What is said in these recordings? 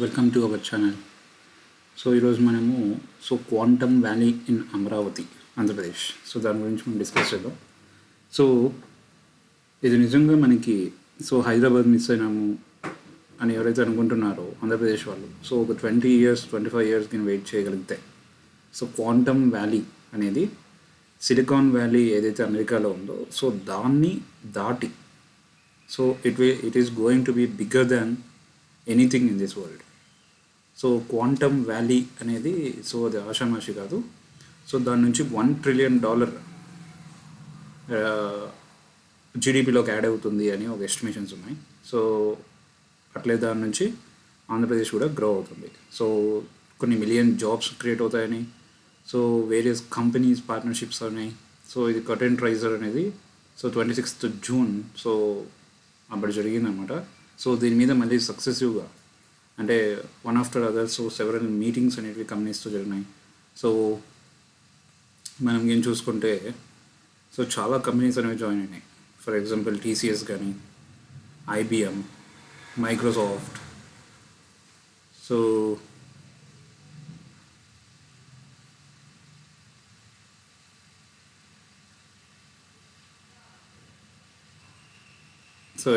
Welcome to our channel. So ఈరోజు మనము quantum valley in Amaravati Andhra Pradesh దాని గురించి మనం డిస్కస్ చేద్దాం. సో ఇది నిజంగా మనకి హైదరాబాద్ మిస్ అయినాము అని ఎవరైతే అనుకుంటున్నారో ఆంధ్రప్రదేశ్ వాళ్ళు ఒక 20 years 25 years కింద వెయిట్ చేయగలిగితే క్వాంటమ్ వ్యాలీ అనేది సిలికాన్ వ్యాలీ ఏదైతే అమెరికాలో ఉందో దాన్ని దాటి it is going to be bigger than anything in this world. Quantum valley అనేది అది ఆషామాషి కాదు. దాని నుంచి $1 trillion జీడిపిలోకి యాడ్ అవుతుంది అని ఒక ఎస్టిమేషన్స్ ఉన్నాయి. అట్లే దాని నుంచి ఆంధ్రప్రదేశ్ కూడా గ్రో అవుతుంది. కొన్ని మిలియన్ జాబ్స్ క్రియేట్ అవుతాయని వేరియస్ కంపెనీస్ పార్ట్నర్షిప్స్ ఉన్నాయి. ఇది కర్టెన్ రైజర్ అనేది 26th June అప్పుడు జరిగిందనమాట. దీని మీద మళ్ళీ సక్సెసివ్గా అంటే one after other several meetings అనేవి కంపెనీస్తో జరిగినాయి. మనం ఏం చూసుకుంటే చాలా కంపెనీస్ అనేవి జాయిన్ అయినాయి. ఫర్ ఎగ్జాంపుల్ TCS కానీ, IBM, మైక్రోసాఫ్ట్.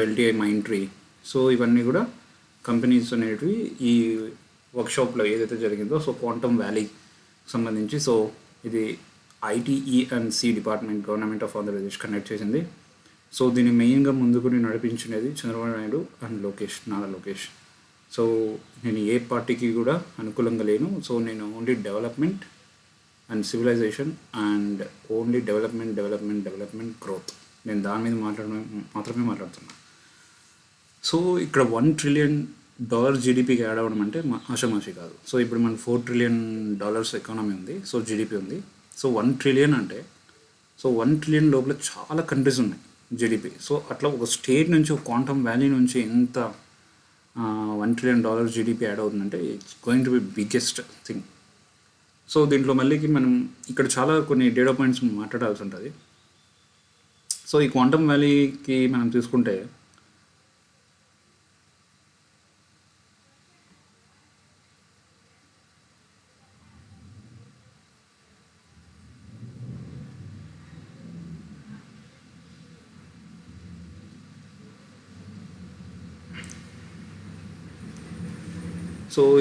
LTI Mindtree. ఇవన్నీ కూడా కంపెనీస్ అనేటివి ఈ వర్క్షాప్లో ఏదైతే జరిగిందో క్వాంటమ్ వ్యాలీకి సంబంధించి ఇది ITE&C department government of Andhra Pradesh conduct చేసింది. దీన్ని మెయిన్గా ముందుకుని నడిపించినది చంద్రబాబు నాయుడు అండ్ నారా లోకేష్. నేను ఏ పార్టీకి కూడా అనుకూలంగా లేను. నేను only development and civilisation and only development growth, నేను దాని మీద మాత్రమే మాట్లాడుతున్నాను. ఇక్కడ $1 trillion జీడిపికి యాడ్ అవ్వడం అంటే ఆషామాషి కాదు. ఇప్పుడు మన $4 trillion ఎకానమీ ఉంది, జీడిపి ఉంది. $1 trillion అంటే $1 trillion లోపల చాలా కంట్రీస్ ఉన్నాయి జీడిపి. అట్లా ఒక స్టేట్ నుంచి క్వాంటమ్ వ్యాలీ నుంచి ఎంత $1 trillion జీడిపి యాడ్ అవుతుందంటే it's going to be biggest thing. దీంట్లో మళ్ళీ మనం ఇక్కడ చాలా కొన్ని డేటా పాయింట్స్ మాట్లాడాల్సి ఉంటుంది. ఈ క్వాంటమ్ వ్యాలీకి మనం తీసుకుంటే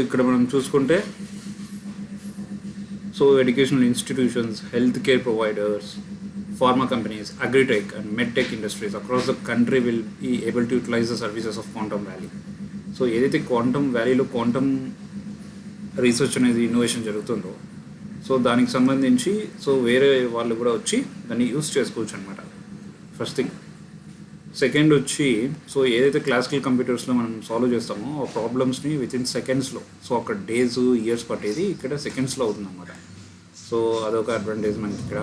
ఇక్కడ మనం చూసుకుంటే educational institutions, health care providers, pharma companies, agri-tech and med-tech industries across the country will be able to utilize the services of Quantum Valley. ఏదైతే క్వాంటమ్ వ్యాలీలో క్వాంటమ్ రీసెర్చ్ అనేది ఇన్నోవేషన్ జరుగుతుందో దానికి సంబంధించి వేరే వాళ్ళు కూడా వచ్చి దాన్ని యూస్ చేసుకోవచ్చు అనమాట. First thing. సెకండ్ వచ్చి ఏదైతే క్లాసికల్ కంప్యూటర్స్లో మనం సాల్వ్ చేస్తామో ఆ ప్రాబ్లమ్స్ని వితిన్ సెకండ్స్లో, అక్కడ డేస్ ఇయర్స్ పట్టేది ఇక్కడ సెకండ్స్లో అవుతుంది అనమాట. అదొక అడ్వాంటేజ్ మనకి ఇక్కడ.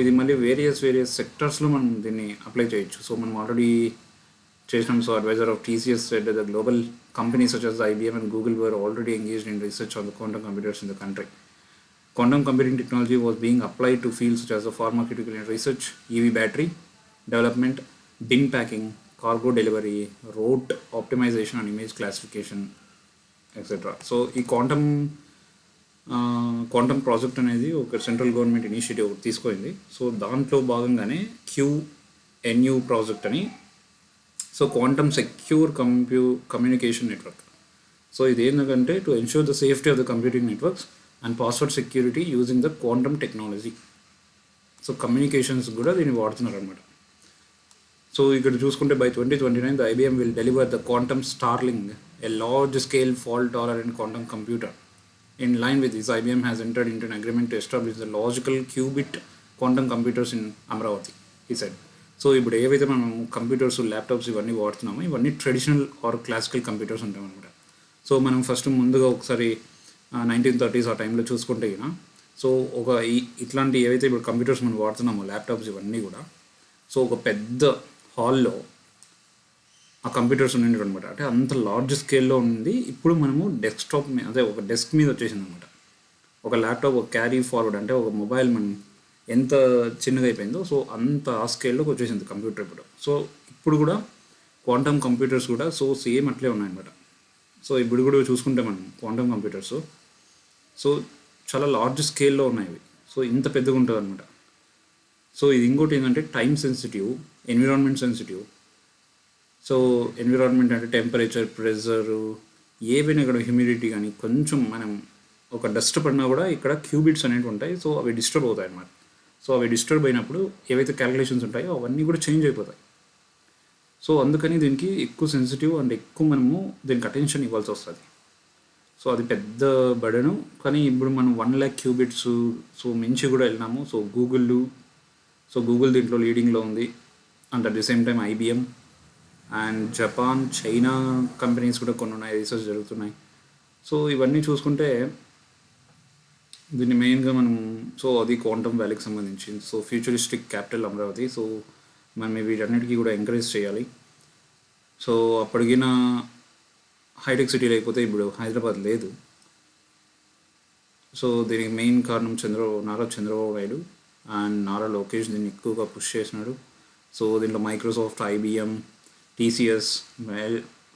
ఇది మళ్ళీ వేరియస్ సెక్టర్స్లో మనం దీన్ని అప్లై చేయొచ్చు. మనం ఆల్రెడీ చేసినాం. Adviser of TCS said that the global companies such as IBM and Google were already engaged in research on the quantum computers in the country. Quantum computing technology was being applied to fields such as the pharmaceutical research, EV battery development, bin packing, cargo delivery, route optimization and image classification, etc. ఈ quantum project అనేది ఒక central government initiative తీసుకుంది. దాంట్లో భాగంగానే QNU project అని quantum secure communication network. ఇది ఏంటంటే to ensure the safety of the computing networks and password security using the quantum technology. Communications కూడా దీన్ని వాడుతున్నారు అనమాట. ఇక్కడ చూసుకుంటే by 2029 the IBM will deliver the quantum Starling, a large scale fault tolerant quantum computer. In line with this, IBM has entered into an agreement to establish the logical qubit quantum computers in Amravati, he said. ఇప్పుడు ఏవైతే మనం computers, laptops ఇవన్నీ వాడుతున్నామో ఇవన్నీ traditional are classical computers ఉంటాయి అనమాట. మనం first ముందుగా ఒకసారి 1930s ఆ టైంలో చూసుకుంటే ఇట్లాంటి ఏవైతే ఇప్పుడు కంప్యూటర్స్ మనం వాడుతున్నామో ల్యాప్టాప్స్ ఇవన్నీ కూడా ఒక పెద్ద హాల్లో ఆ కంప్యూటర్స్ ఉండి అనమాట. అంటే అంత లార్జ్ స్కేల్లో ఉంది. ఇప్పుడు మనము డెస్క్టాప్ మీద, అదే ఒక డెస్క్ మీద వచ్చేసింది అనమాట. ఒక ల్యాప్టాప్, ఒక క్యారీ ఫార్వర్డ్ అంటే ఒక మొబైల్ మనం ఎంత చిన్నగా అయిపోయిందో అంత ఆ స్కేల్లోకి వచ్చేసింది కంప్యూటర్ ఇప్పుడు. ఇప్పుడు కూడా క్వాంటమ్ కంప్యూటర్స్ కూడా సేమ్ అట్లే ఉన్నాయన్నమాట. సో ఇప్పుడు కూడా చూసుకుంటే మనం క్వాంటమ్ కంప్యూటర్స్ సో చాలా లార్జ్ స్కేల్లో ఉన్నాయి ఇవి. సో ఇంత పెద్దగా ఉంటుంది అనమాట. సో ఇది ఇంకోటి ఏంటంటే time sensitive, environment sensitive. So environment అంటే టెంపరేచర్, ప్రెషరు, ఏవైనా ఇక్కడ హ్యూమిడిటీ కానీ కొంచెం మనం ఒక డస్ట్ పడినా కూడా ఇక్కడ క్యూబిట్స్ అనేవి ఉంటాయి. సో అవి డిస్టర్బ్ అవుతాయి అన్నమాట. సో అవి డిస్టర్బ్ అయినప్పుడు ఏవైతే క్యాలిక్యులేషన్స్ ఉంటాయో అవన్నీ కూడా చేంజ్ అయిపోతాయి. సో అందుకని దీనికి ఎక్కువ సెన్సిటివ్ అండ్ ఎక్కువ మనము దీనికి అటెన్షన్ ఇవ్వాల్సి వస్తుంది. సో అది పెద్ద బర్డెను. కానీ ఇప్పుడు మనం 1,00,000 క్యూబిట్స్ సో మించి కూడా వెళ్ళినాము. సో గూగుల్ దీంట్లో లీడింగ్లో ఉంది. And at the same time IBM and Japan, China companies కూడా కొన్ని ఉన్నాయి, రీసెర్చ్ జరుగుతున్నాయి. సో ఇవన్నీ చూసుకుంటే దీన్ని మెయిన్గా మనం సో అది క్వాంటమ్ వ్యాలీకి సంబంధించి so futuristic capital Amaravati. So మనం వీటన్నిటికీ కూడా ఎంకరేజ్ చేయాలి. సో అప్పటికిన హైటెక్ సిటీ లేకపోతే ఇప్పుడు హైదరాబాద్ లేదు. సో దీనికి మెయిన్ కారణం నారా చంద్రబాబు నాయుడు అండ్ నారా లోకేష్ దీన్ని ఎక్కువగా పుష్ చేసినాడు. సో దీంట్లో మైక్రోసాఫ్ట్, ఐబిఎం, టీసీఎస్,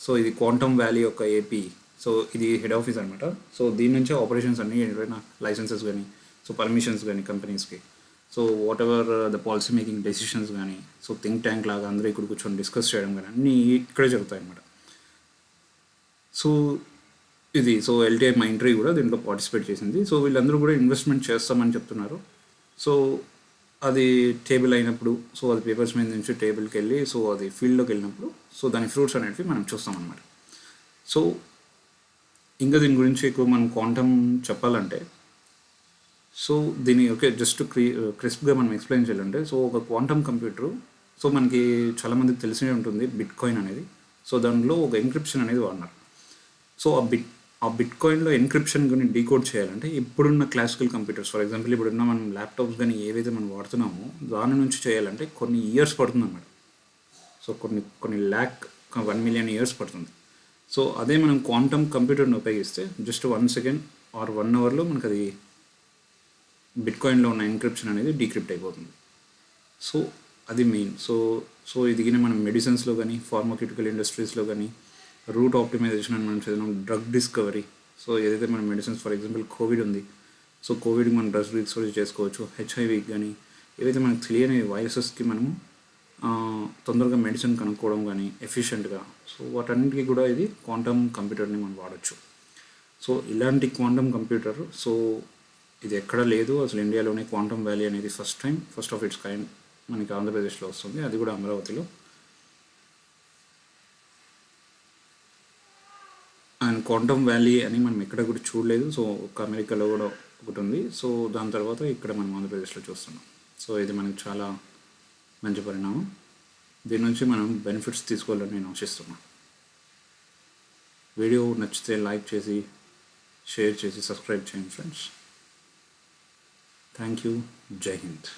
సో ఇది క్వాంటమ్ వ్యాలీ యొక్క ఏపీ. సో ఇది హెడ్ ఆఫీస్ అనమాట. సో దీని నుంచే ఆపరేషన్స్ అన్నీ ఏదైనా లైసెన్సెస్ కానీ సో పర్మిషన్స్ కానీ కంపెనీస్కి so whatever the policy making decisions కానీ సో థింక్ ట్యాంక్ లాగా అందరూ ఇక్కడ కూర్చొని డిస్కస్ చేయడం కానీ అన్నీ ఇక్కడే జరుగుతాయి అన్నమాట. సో ఇది సో ఎల్టీఐ మైంట్రీ కూడా దీంట్లో పార్టిసిపేట్ చేసింది. సో వీళ్ళందరూ కూడా ఇన్వెస్ట్మెంట్ చేస్తామని చెప్తున్నారు. సో అది టేబుల్ అయినప్పుడు సో అది పేపర్స్ మీద నుంచి టేబుల్కి వెళ్ళి సో అది ఫీల్డ్లోకి వెళ్ళినప్పుడు సో దాని ఫ్రూట్స్ అనేవి మనం చూస్తామన్నమాట. సో ఇంకా దీని గురించి ఎక్కువ మనం క్వాంటమ్ చెప్పాలంటే సో దీన్ని ఓకే జస్ట్ క్రిస్ప్గా మనం ఎక్స్ప్లెయిన్ చేయాలంటే సో ఒక క్వాంటమ్ కంప్యూటరు సో మనకి చాలామందికి తెలిసే ఉంటుంది బిట్ కాయిన్ అనేది. సో దానిలో ఒక ఎన్క్రిప్షన్ అనేది వాడినారు. సో ఆ బిట్ కాయిన్లో ఎన్క్రిప్షన్ కానీ డీకోడ్ చేయాలంటే ఇప్పుడున్న క్లాసికల్ కంప్యూటర్స్ ఫర్ ఎగ్జాంపుల్ ఇప్పుడున్న మనం ల్యాప్టాప్స్ కానీ ఏవైతే మనం వాడుతున్నామో దాని నుంచి చేయాలంటే కొన్ని ఇయర్స్ పడుతుంది అన్నమాట. సో కొన్ని 1,000,000 ఇయర్స్ పడుతుంది. సో అదే మనం క్వాంటమ్ కంప్యూటర్ని ఉపయోగిస్తే జస్ట్ 1 సెకండ్ ఆర్ 1 అవర్లో మనకు అది బిట్ కాయిన్లో ఉన్న ఎన్క్రిప్షన్ అనేది డీక్రిప్ట్ అయిపోతుంది. సో అది మెయిన్. సో ఇది మనం మెడిసిన్స్లో కానీ ఫార్మాక్యూటికల్ ఇండస్ట్రీస్లో కానీ రూట్ ఆప్టిమైజేషన్ అని మనం చదివినాం, డ్రగ్ డిస్కవరీ. సో ఏదైతే మన మెడిసిన్స్ ఫర్ ఎగ్జాంపుల్ కోవిడ్ ఉంది. సో కోవిడ్కి మనం డ్రగ్ డిస్కవరీ చేసుకోవచ్చు. హెచ్ఐవికి కానీ ఏవైతే మనకు తెలియని వైరసెస్కి మనము తొందరగా మెడిసిన్ కనుక్కోవడం కానీ ఎఫిషియెంట్గా సో వాటన్నిటికీ కూడా ఇది క్వాంటమ్ కంప్యూటర్ని మనం వాడచ్చు. సో ఇలాంటి క్వాంటమ్ కంప్యూటర్ సో ఇది ఎక్కడ లేదు అసలు. ఇండియాలోనే క్వాంటమ్ వ్యాలీ అనేది ఫస్ట్ ఆఫ్ ఇట్స్ కైండ్ మనకి ఆంధ్రప్రదేశ్లో వస్తుంది, అది కూడా అమరావతిలో. అండ్ క్వాంటమ్ వ్యాలీ అని మనం ఎక్కడ కూడా చూడలేదు. సో ఒక అమెరికాలో కూడా ఒకటి ఉంది. సో దాని తర్వాత ఇక్కడ మనం ఆంధ్రప్రదేశ్లో చూస్తున్నాం. సో ఇది మనకు చాలా మంచి పరిణామం. దీని నుంచి మనం బెనిఫిట్స్ తీసుకోవాలని నేను ఆశిస్తున్నాను. వీడియో నచ్చితే లైక్ చేసి షేర్ చేసి సబ్స్క్రైబ్ చేయండి ఫ్రెండ్స్. Thank you. జై హింద్.